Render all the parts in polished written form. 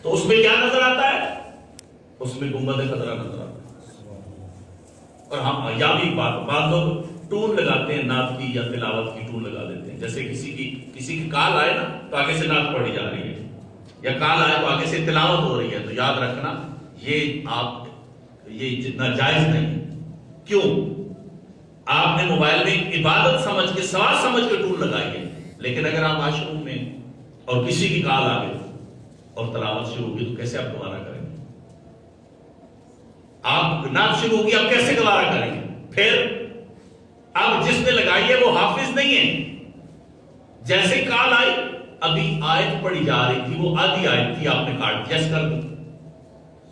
تو اس میں کیا نظر آتا ہے؟ اس میں گنبد خضرا نظر آتا ہے۔ اور ہم یا بھی بعض لوگ ٹون لگاتے ہیں نعت کی یا تلاوت کی ٹون لگا دیتے ہیں، جیسے کسی کی کال آئے نا تو آگے سے نعت پڑھی جا رہی ہے، یا کال آئے تو آگے سے تلاوت ہو رہی ہے، تو یاد رکھنا یہ جتنا جائز نہیں۔ کیوں؟ آپ نے موبائل میں عبادت سمجھ کے سوال سمجھ کے ٹون لگائی ہے، لیکن اگر آپ واش روم میں اور کسی کی کال آ گئی اور تلاوت شروع ہوگی تو کیسے آپ گوارا کریں گے؟ آپ نعت شروع ہوگی آپ کیسے گوارا کریں گے؟ پھر اب جس نے لگائی ہے وہ حافظ نہیں ہے، جیسے کال آئی ابھی آیت پڑھی جا رہی تھی، وہ آدھی آیت تھی، آپ نے کاٹ یس کر دی،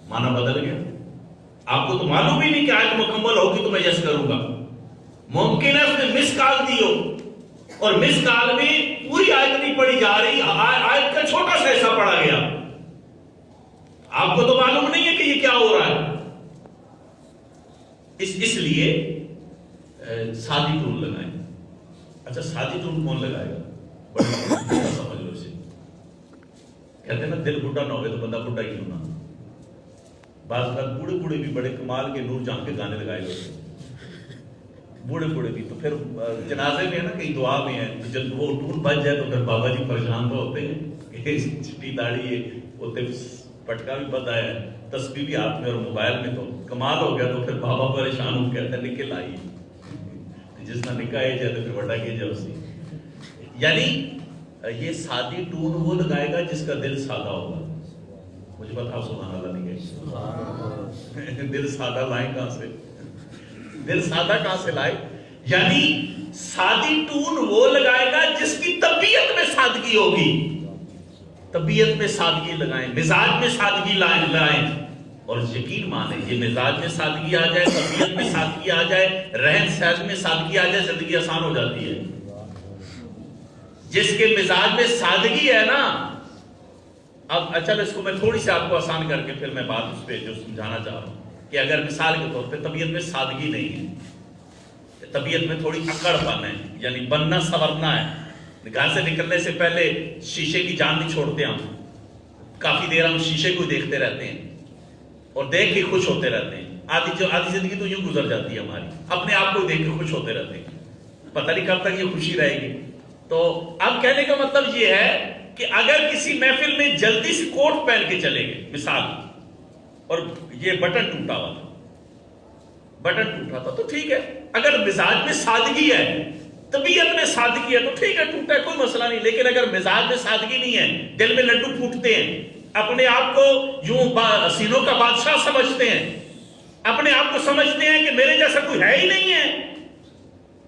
معنی بدل گیا۔ آپ کو تو معلوم ہی نہیں کہ آیت مکمل ہوگی تو میں یس کروں گا، ممکن ہے اس نے مس کال دی ہو، اور مس کال میں پوری آیت نہیں پڑھی جا رہی، آیت کا چھوٹا سا حصہ پڑھا گیا، آپ کو تو معلوم نہیں ہے کہ یہ کیا ہو رہا ہے۔ اس لیے سادی ٹون لگائیں۔ اچھا سادی ٹون کون لگائے گا؟ بڑا سمجھ لو اسے، کہتے ہیں نا دل بڈھا نہ ہوئے تو بندہ بڈھا ہی کیوں نہ۔ بعض اوقات بوڑھے بھی بڑے کمال کے نور جہاں کے گانے لگائے ہوتے ہیں، بوڑھے بھی، تو پھر جنازے میں ہے نا کئی دعا میں ہے، جب وہ ٹون بج جائے تو پھر بابا جی پریشان تو ہوتے ہیں کہ چٹی داڑھی ہے، ہوتے پٹکا بھی پتہ ہے، تسبیح بھی ہاتھ میں اور موبائل میں، تو کمال ہو گیا، تو پھر بابا پریشان ہو کہتا ہے نکل آئی، جس نہ نکاح جائے تو پھر وڈا کی جائے اسی۔ یعنی یہ سادی ٹون وہ لگائے گا جس کا دل سادہ ہوگا۔ مجھے بتاؤ سبحان اللہ نہیں گئے، دل سادہ لائیں کہاں سے؟ دل سادہ کہاں سے لائے؟ یعنی سادی ٹون وہ لگائے گا جس کی طبیعت میں سادگی ہوگی، طبیعت میں سادگی لگائیں، مزاج میں سادگی لائیں، اور یقین مانیں یہ مزاج میں سادگی آ جائے، طبیعت میں سادگی آ جائے، رہن سہن میں سادگی آ جائے، زندگی آسان ہو جاتی ہے۔ جس کے مزاج میں سادگی ہے نا، اب چل اس کو میں تھوڑی سی آپ کو آسان کر کے پھر میں بات اس پہ جو سمجھانا چاہ رہا ہوں کہ اگر مثال کے طور پہ طبیعت میں سادگی نہیں ہے، طبیعت میں تھوڑی اکڑ پن ہے، یعنی بننا سورنا ہے، گھر سے نکلنے سے پہلے شیشے کی جان نہیں چھوڑتے ہم، کافی دیر ہم شیشے کو دیکھتے رہتے ہیں اور دیکھ کے خوش ہوتے رہتے ہیں، آدھی زندگی تو یوں گزر جاتی ہے ہماری، اپنے آپ کو دیکھ کے خوش ہوتے رہتے ہیں، پتہ نہیں کب تک یہ خوشی رہے گی۔ تو اب کہنے کا مطلب یہ ہے کہ اگر کسی محفل میں جلدی سے کوٹ پہن کے چلے گئے مثال، اور یہ بٹن ٹوٹا ہوا تھا تو ٹھیک ہے، اگر مزاج میں سادگی ہے، طبیعت میں سادگی ہے تو ٹھیک ہے، ٹوٹا ہے کوئی مسئلہ نہیں، لیکن اگر مزاج میں سادگی نہیں ہے، دل میں لڈو پھوٹتے ہیں، اپنے آپ کو یوں سینوں کا بادشاہ سمجھتے ہیں، اپنے آپ کو سمجھتے ہیں کہ میرے جیسا کوئی ہے ہی نہیں ہے،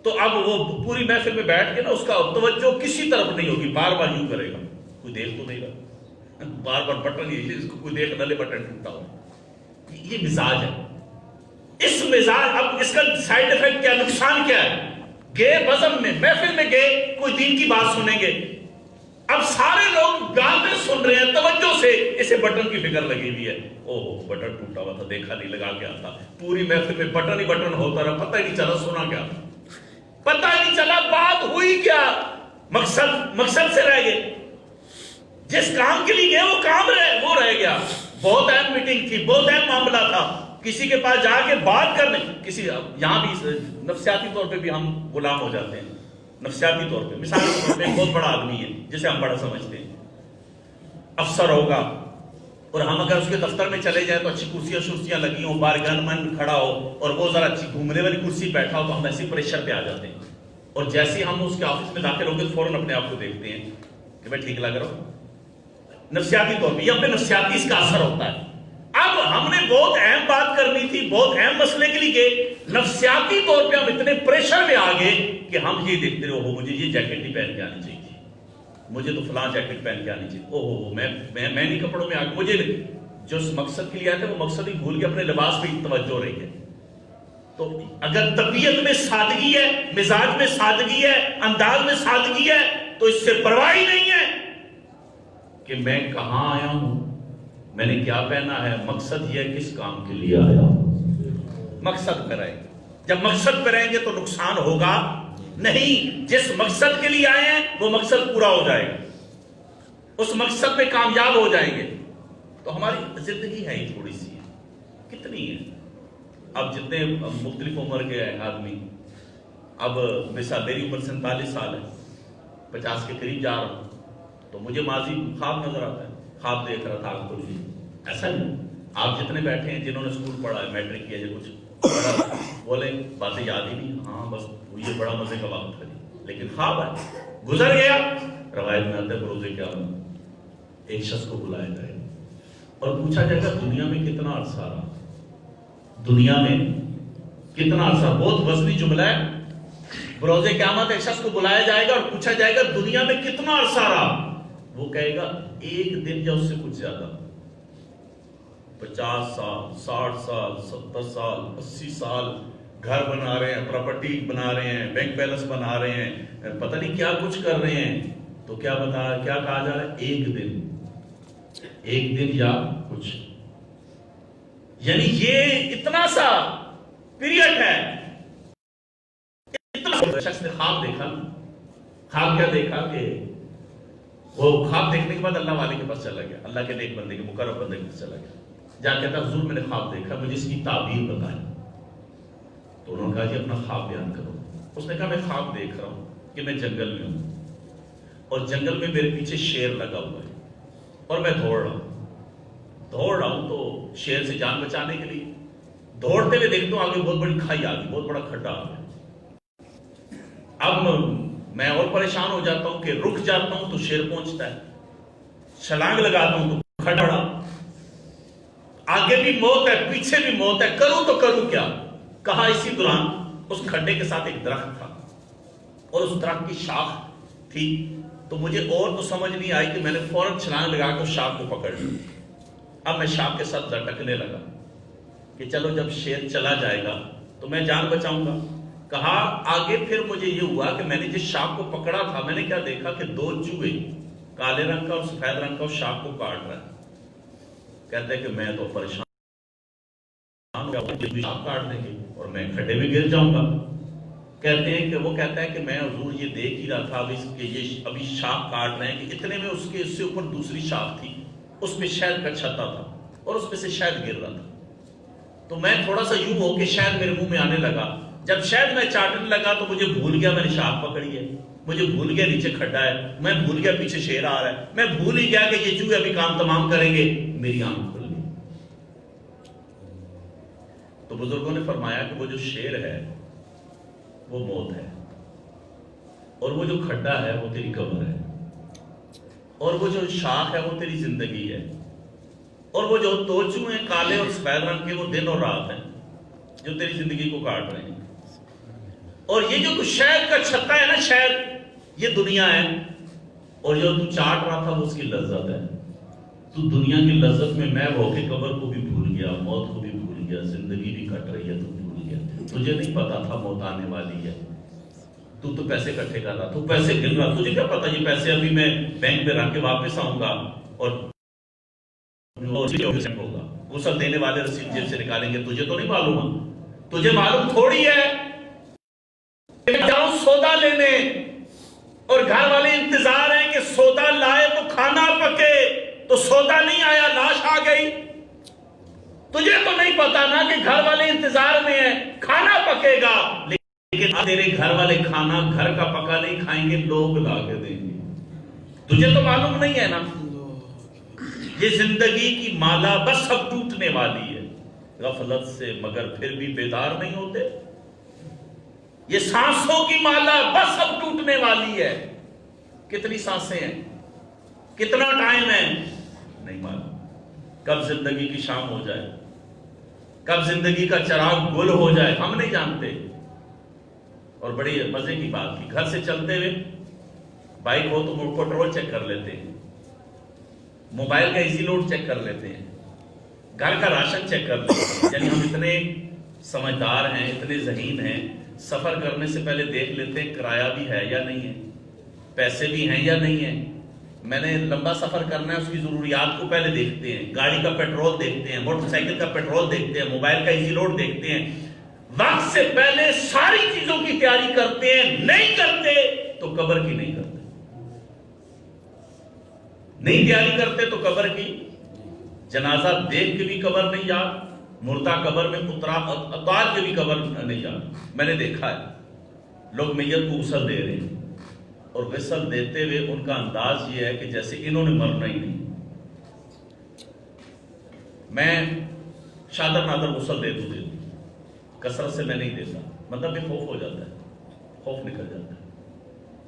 تو اب وہ پوری محفل میں بیٹھ کے نا اس کا توجہ کسی طرف نہیں ہوگی، بار بار یوں کرے گا، کوئی دیکھ تو نہیں رہا، بار بار بٹن اس کو کوئی دیکھ نہ لے بٹن ٹوٹا ہو، یہ مزاج ہے۔ اس مزاج، اب اس کا سائیڈ ایفیکٹ کیا، نقصان کیا ہے؟ گئے بزم میں، محفل میں گئے، کوئی دین کی بات سنیں گے، اب سارے لوگ گانے سن رہے ہیں توجہ سے، اسے بٹن کی فکر لگی ہوئی ہے، اوہ بٹن ٹوٹا ہوا تھا، دیکھا نہیں، لگا کے آتا، پوری محفل میں بٹن ہی بٹن ہوتا رہا، پتہ ہی نہیں چلا سنا کیا، پتہ ہی نہیں چلا بات ہوئی کیا، مقصد سے رہ گئے، جس کام کے لیے گئے وہ کام وہ رہ گیا، بہت اہم میٹنگ تھی، بہت اہم معاملہ تھا، کسی کے پاس جا کے بات کرنے، کسی یہاں بھی نفسیاتی طور پہ بھی ہم غلام ہو جاتے ہیں، نفسیاتی طور پہ، مثال کے طور پہ ایک بہت بڑا آدمی ہے جسے ہم بڑا سمجھتے ہیں، افسر ہوگا، اور ہم اگر اس کے دفتر میں چلے جائیں تو اچھی کرسیاں لگی ہوں، باہر گن من کھڑا ہو اور وہ ذرا اچھی گھومنے والی کرسی بیٹھا ہو تو ہم ایسی پریشر پہ آ جاتے ہیں، اور جیسے ہم اس کے آفس میں داخل ہو گے فوراً اپنے آپ کو دیکھتے ہیں کہ میں ٹھیک لگ رہا ہوں، نفسیاتی طور پہ یہ اپنے نفسیاتی اس کا اثر ہوتا ہے۔ اب ہم نے بہت اہم بات کرنی تھی، بہت اہم مسئلے کے لیے گئے، نفسیاتی طور پہ ہم اتنے پریشر میں آ گئے کہ ہم یہ دیکھتے رہے، اوہ مجھے یہ جیکٹ نہیں پہن کے آنی چاہیے، مجھے تو فلاں جیکٹ پہن کے آنی چاہیے، اوہ میں نہیں کپڑوں میں آ گیا، مجھے جو اس مقصد کے لیے آئے تھے وہ مقصد ہی بھول کے اپنے لباس پہ توجہ رہی ہے۔ تو اگر طبیعت میں سادگی ہے، مزاج میں سادگی ہے، انداز میں سادگی ہے، تو اس سے پرواہ ہی نہیں ہے کہ میں کہاں آیا ہوں، میں نے کیا پہنا ہے، مقصد یہ کس کام کے لیے آیا ہوں، مقصد پہ رہیں گے۔ جب مقصد پہ رہیں گے تو نقصان ہوگا نہیں، جس مقصد کے لیے آئے ہیں وہ مقصد پورا ہو جائے گا، اس مقصد پہ کامیاب ہو جائیں گے۔ تو ہماری زندگی ہے ہی تھوڑی سی ہے، کتنی ہے؟ اب جتنے مختلف عمر کے ہیں آدمی، اب مثال میری عمر 47 سال ہے، 50 کے قریب جا رہا ہوں، تو مجھے ماضی خواب نظر آتا ہے، خواب دیکھ رہا تھا آپ کو بھی ایسا نہیں۔ آپ جتنے بیٹھے ہیں جنہوں نے اسکول پڑھا ہے، میٹرک کیا یا کچھ پڑھا، بولے باتیں یاد ہی نہیں، ہاں بس یہ بڑا مزے کا وقت ہے، لیکن خواب ہے گزر گیا۔ روایت میں آتا ہے بروزے قیامت ایک شخص کو بلایا جائے اور پوچھا جائے گا دنیا میں کتنا عرصہ رہا، دنیا میں کتنا عرصہ، بہت وزنی جملہ ہے۔ بروز قیامت ایک شخص کو بلایا جائے گا اور پوچھا جائے گا دنیا میں کتنا عرصہ رہا، وہ کہے گا ایک دن یا اس سے کچھ زیادہ، 50 سال 60 سال 70 سال 80 سال، گھر بنا رہے ہیں، پراپرٹی بنا رہے ہیں، بینک بیلنس بنا رہے ہیں، پتہ نہیں کیا کچھ کر رہے ہیں، تو کیا کہا جا رہا ہے؟ ایک دن یا کچھ، یعنی یہ اتنا سا پیریڈ ہے۔ اتنا شخص نے خواب دیکھا، خواب کیا دیکھا کہ وہ خواب دیکھنے کے بعد اللہ والے کے پاس چلا گیا، اللہ کے نیک بندے کے مقرب بندے کے پاس چلا گیا، جا کہتا حضور میں نے خواب دیکھا، مجھے اس کی تعبیر بتائیں۔ تو انہوں نے کہا جی اپنا خواب بیان کرو۔ اس نے کہا میں خواب دیکھ رہا ہوں کہ میں جنگل میں ہوں اور جنگل میں میرے پیچھے شیر لگا ہوا ہے اور میں دوڑ رہا ہوں تو شیر سے جان بچانے کے لیے دوڑتے ہوئے دیکھتا ہوں آگے بہت بڑی کھائی آ گئی، بہت بڑا کھڈا آ گیا۔ اب میں اور پریشان ہو جاتا ہوں کہ رک جاتا ہوں تو شیر پہنچتا ہے، چھلانگ لگاتا ہوں تو کھڈا، آگے بھی موت ہے پیچھے بھی موت ہے، کروں تو کروں کیا؟ کہا اسی دوران اس کھڈے کے ساتھ ایک درخت تھا اور اس درخت کی شاخ تھی، تو مجھے اور تو سمجھ نہیں آئی کہ میں نے فوراً چھلانگ لگا کے اس شاخ کو پکڑ لیا۔ اب میں شاخ کے ساتھ لٹکنے لگا کہ چلو جب شیر چلا جائے گا تو میں جان بچاؤں گا۔ کہا آگے پھر مجھے یہ ہوا کہ میں نے جس شاخ کو پکڑا تھا، میں نے کیا دیکھا کہ 2 چوہے کالے رنگ کا اور سفید رنگ کا اس شاخ کو کاٹ رہا ہے۔ کہتے ہیں کہ میں تو پریشان شاخ کاٹ دیں گے اور میں کھڈے میں گر جاؤں گا۔ کہتے ہیں کہ وہ کہتا ہے کہ میں حضور یہ دیکھ ہی رہا تھا ابھی شاخ کاٹ رہے ہیں کہ اتنے میں اس سے اوپر دوسری شاخ تھی، اس میں شہد کا چھتا تھا اور اس میں سے شہد گر رہا تھا، تو میں تھوڑا سا یوں ہو کہ شہد میرے منہ میں آنے لگا، جب شہد میں چاٹنے لگا تو مجھے بھول گیا میں نے شاخ پکڑی ہے، مجھے بھول گیا نیچے کھڈا ہے، میں بھول گیا پیچھے شیر آ رہا ہے، میں بھول ہی گیا کہ یہ چوہے ابھی کام تمام کریں گے، میری آنکھ کھل گئی۔ تو بزرگوں نے فرمایا کہ وہ جو شیر ہے وہ موت ہے، اور وہ جو کھڈا ہے وہ تیری قبر ہے، اور وہ جو شاخ ہے وہ تیری زندگی ہے، اور وہ جو 2 چوہے ہیں کالے اور سفید رنگ کے وہ دن اور رات ہیں جو تیری زندگی کو کاٹ رہے ہیں، اور یہ جو شہد کا چھتا ہے نا، شہد یہ دنیا ہے، اور جو تو چاٹ رہا تھا وہ اس کی لذت ہے۔ تو دنیا کی لذت میں ہو کے قبر کو بھی بھول گیا، موت کو بھی بھول گیا، زندگی بھی کٹ رہی ہے تو بھول گیا، تجھے نہیں پتا تھا موت آنے والی ہے، تو پیسے کٹھے کر رہا، تو پیسے گر رہا، تجھے کیا پتا یہ پیسے ابھی میں بینک میں رکھ کے واپس آؤں گا اور ہوگا، غسل دینے والے رسید جیب سے نکالیں گے، تجھے تو نہیں معلوم، تجھے معلوم تھوڑی ہے کہ جاؤں سودا لینے اور گھر والے انتظار ہیں کہ سودا لائے تو کھانا پکے، تو سودا نہیں آیا، لاش آ گئی، تجھے تو نہیں پتا نا کہ گھر والے انتظار میں ہیں، کھانا پکے گا، لیکن تیرے گھر والے کھانا گھر کا پکا نہیں کھائیں گے، لوگ لا کے دیں گے، تجھے تو معلوم نہیں ہے نا۔ یہ زندگی کی مالا بس اب ٹوٹنے والی ہے، غفلت سے مگر پھر بھی بیدار نہیں ہوتے، یہ سانسوں کی مالا بس اب ٹوٹنے والی ہے، کتنی سانسیں ہیں، کتنا ٹائم ہے نہیں معلوم، کب زندگی کی شام ہو جائے، کب زندگی کا چراغ گل ہو جائے ہم نہیں جانتے۔ اور بڑی مزے کی بات کی، گھر سے چلتے ہوئے بائک ہو تو پیٹرول چیک کر لیتے ہیں، موبائل کا ایزی لوڈ چیک کر لیتے ہیں، گھر کا راشن چیک کر لیتے ہیں، یعنی ہم اتنے سمجھدار ہیں، اتنے ذہین ہیں، سفر کرنے سے پہلے دیکھ لیتے ہیں کرایہ بھی ہے یا نہیں ہے، پیسے بھی ہیں یا نہیں ہیں، میں نے لمبا سفر کرنا ہے اس کی ضروریات کو پہلے دیکھتے ہیں، گاڑی کا پیٹرول دیکھتے ہیں، موٹر سائیکل کا پیٹرول دیکھتے ہیں، موبائل کا ایزی لوڈ دیکھتے ہیں، وقت سے پہلے ساری چیزوں کی تیاری کرتے ہیں، نہیں کرتے تو قبر کی نہیں کرتے، نہیں تیاری کرتے تو قبر کی جنازہ دیکھ کے بھی قبر نہیں یاد، مردہ قبر میں اتار کے بھی قبر نہیں یاد۔ میں نے دیکھا ہے لوگ میت کو غسل دے رہے ہیں، اور غسل دیتے ہوئے ان کا انداز یہ ہے کہ جیسے انہوں نے مرنا ہی نہیں۔ میں شادر نادر غسل دے دوں کثرت سے میں نہیں دیتا، مطلب یہ خوف ہو جاتا ہے، خوف نکل جاتا ہے۔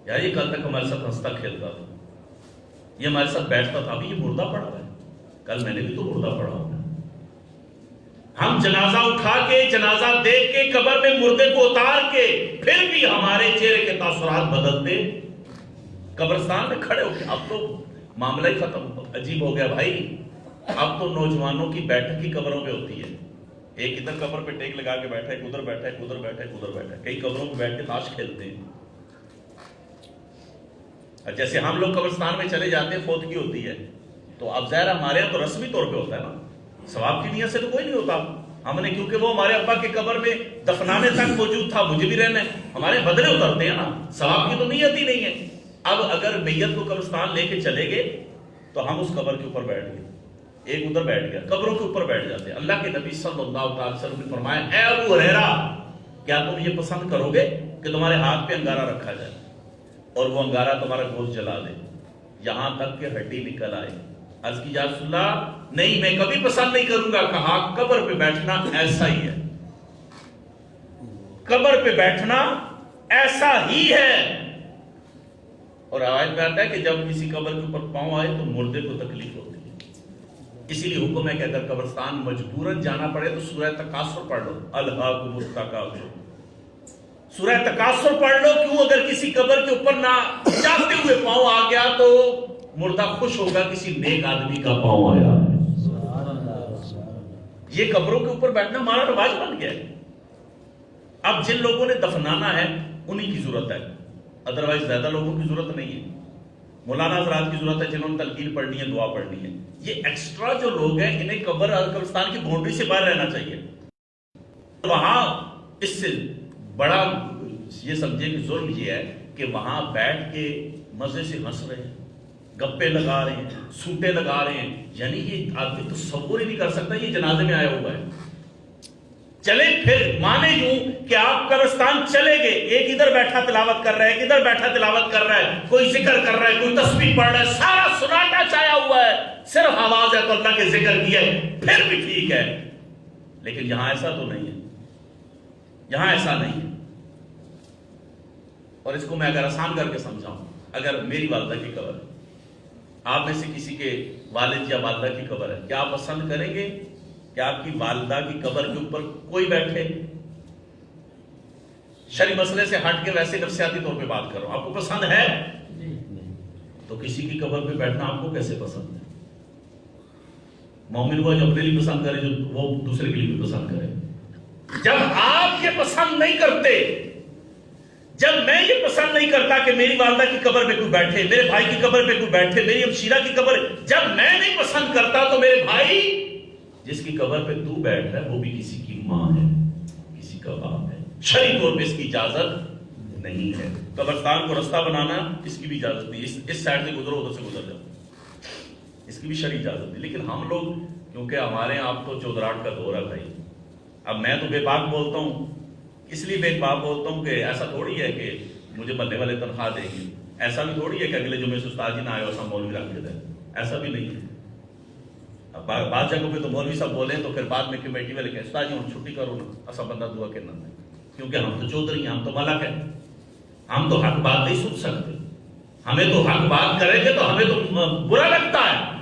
یار یہ کل تک ہمارے ساتھ ہنستا کھیلتا تھا، یہ ہمارے ساتھ بیٹھتا تھا، ابھی یہ مردہ پڑا ہے، کل میں نے بھی تو مردہ پڑا ہوگا۔ ہم جنازہ اٹھا کے، جنازہ دیکھ کے، قبر میں مردے کو اتار کے، پھر بھی ہمارے چہرے کے تاثرات بدلتے قبرستان میں کھڑے ہو کے۔ اب تو معاملہ ہی ختم، عجیب ہو گیا بھائی۔ اب تو نوجوانوں کی بیٹھک کی قبروں پہ ہوتی ہے، ایک ادھر قبر پہ ٹیک لگا کے بیٹھا ہے، ایک ادھر بیٹھا ہے، ایک ادھر بیٹھا ہے، ایک ادھر بیٹھا ہے، کئی قبروں پہ بیٹھ کے تاش کھیلتے ہیں۔ جیسے ہم لوگ قبرستان میں چلے جاتے ہیں، فوت کی ہوتی ہے تو اب ظاہر ہمارے یہاں تو رسمی طور پہ ہوتا ہے نا، ثواب کی نیت سے تو کوئی نہیں ہوتا۔ ہم نے کیونکہ وہ ہمارے ابا کی قبر میں دفنانے تک موجود تھا، مجھے بھی رہنا ہے، ہمارے بدلے اترتے ہیں نا، ثواب کی تو نیت ہی نہیں ہے۔ اب اگر میت کو قبرستان لے کے چلے گئے تو ہم اس قبر کے اوپر بیٹھ گئے، ایک ادھر بیٹھ گیا، قبروں کے اوپر بیٹھ جاتے ہیں۔ اللہ کے نبی صلی اللہ علیہ وسلم نے فرمایا، اے ابو ہریرہ، کیا تم یہ پسند کرو گے کہ تمہارے ہاتھ پہ انگارہ رکھا جائے اور وہ انگارہ تمہارا گوشت جلا دے یہاں تک کہ ہڈی نکل آئے؟ عرض کی یا رسول اللہ نہیں، میں کبھی پسند نہیں کروں گا۔ کہا قبر پہ بیٹھنا ایسا ہی ہے، قبر پہ بیٹھنا ایسا ہی ہے۔ اور روایت میں آتا ہے کہ جب کسی قبر کے اوپر پاؤں آئے تو مردے کو تکلیف ہوتی ہے، اسی لیے حکم ہے کہ اگر قبرستان مجبوراً جانا پڑے تو سورہ تکاثر پڑھ لو، الہاکم التکاثر، سورہ تکاثر پڑھ لو۔ کیوں؟ اگر کسی قبر کے اوپر نہ جاتے ہوئے پاؤں آ گیا تو مردہ خوش ہوگا کسی نیک آدمی کا پاؤں آیا۔ یہ قبروں کے اوپر بیٹھنا ہمارا رواج بن گیا ہے۔ اب جن لوگوں نے دفنانا ہے انہی کی ضرورت ہے، ادروائز زیادہ لوگوں کی ضرورت نہیں ہے۔ مولانا حضرات کی ضرورت ہے جنہوں نے تلقین پڑھنی ہے، دعا پڑھنی ہے۔ یہ ایکسٹرا جو لوگ ہیں انہیں قبرستان کی باؤنڈری سے باہر رہنا چاہیے۔ وہاں اس سے بڑا یہ سمجھے کہ ظلم یہ ہے کہ وہاں بیٹھ کے مزے سے ہنس رہے ہیں، گپے لگا رہے ہیں، سوٹے لگا رہے ہیں، یعنی یہ آدمی تصور ہی نہیں کر سکتا یہ جنازے میں آیا ہوا ہے۔ چلے پھر مانے یوں کہ آپ قبرستان چلے گئے، ایک ادھر بیٹھا تلاوت کر رہا ہے، ایک ادھر بیٹھا تلاوت کر رہا ہے، کوئی ذکر کر رہا ہے، کوئی تسبیح پڑھ رہا ہے، سارا سناٹا چھایا ہوا ہے، صرف آواز ہے تو اللہ کے ذکر کی ہے، پھر بھی ٹھیک ہے۔ لیکن یہاں ایسا تو نہیں ہے، یہاں ایسا نہیں ہے۔ اور اس کو میں اگر آسان کر کے سمجھاؤں، اگر میری والدہ کی قبر ہے، آپ میں سے کسی کے والد یا والدہ کی قبر ہے، کیا آپ پسند کریں گے کہ آپ کی والدہ کی قبر کے اوپر کوئی بیٹھے؟ شرعی مسئلے سے ہٹ کے ویسے نفسیاتی طور پہ بات کر رہا ہوں، آپ کو پسند ہے؟ تو کسی کی قبر پہ بیٹھنا آپ کو کیسے پسند ہے؟ مومن وہ جو اپنے لیے پسند کرے، جو وہ دوسرے کے لیے بھی پسند کرے۔ جب آپ یہ پسند نہیں کرتے، جب میں یہ پسند نہیں کرتا کہ میری والدہ کی قبر پہ کوئی بیٹھے، میرے بھائی کی قبر پہ کوئی بیٹھے، میری ہمشیرہ کی قبر، جب میں نہیں پسند کرتا تو میرے بھائی جس کی قبر پہ تو بیٹھ رہا ہے وہ بھی کسی کی ماں ہے، کسی کا باپ ہے، شرعی طور پہ اس کی اجازت نہیں ہے۔ قبرستان کو رستہ بنانا اس کی بھی اجازت نہیں، اس سائڈ سے گزرو ادھر سے گزر جاؤ، اس کی بھی شرعی اجازت نہیں۔ لیکن ہم لوگ کیونکہ ہمارے یہاں اب تو چودراہٹ کا دور ہے بھائی، اب میں تو بے باک بولتا ہوں، اس لیے بے باک بولتا ہوں کہ ایسا تھوڑی ہے کہ مجھے محلے والے تنخواہ دیں گے، ایسا بھی تھوڑی ہے کہ اگلے جمعے سے استاد جی نہ آئے اور سب مولوی رکھ کے دیں، ایسا بھی نہیں ہے۔ بعض جگہوں پہ تو مولوی صاحب بولیں تو پھر بعد میں کمیٹی والے کہیں استاد جی ہم چھٹی کرو نا، ایسا بندہ دعا کرنا ہے، کیونکہ ہم تو چودھری ہیں، ہم تو ملک ہیں، ہم تو حق بات نہیں سن سکتے، ہمیں تو حق بات کریں گے تو ہمیں تو برا لگتا ہے۔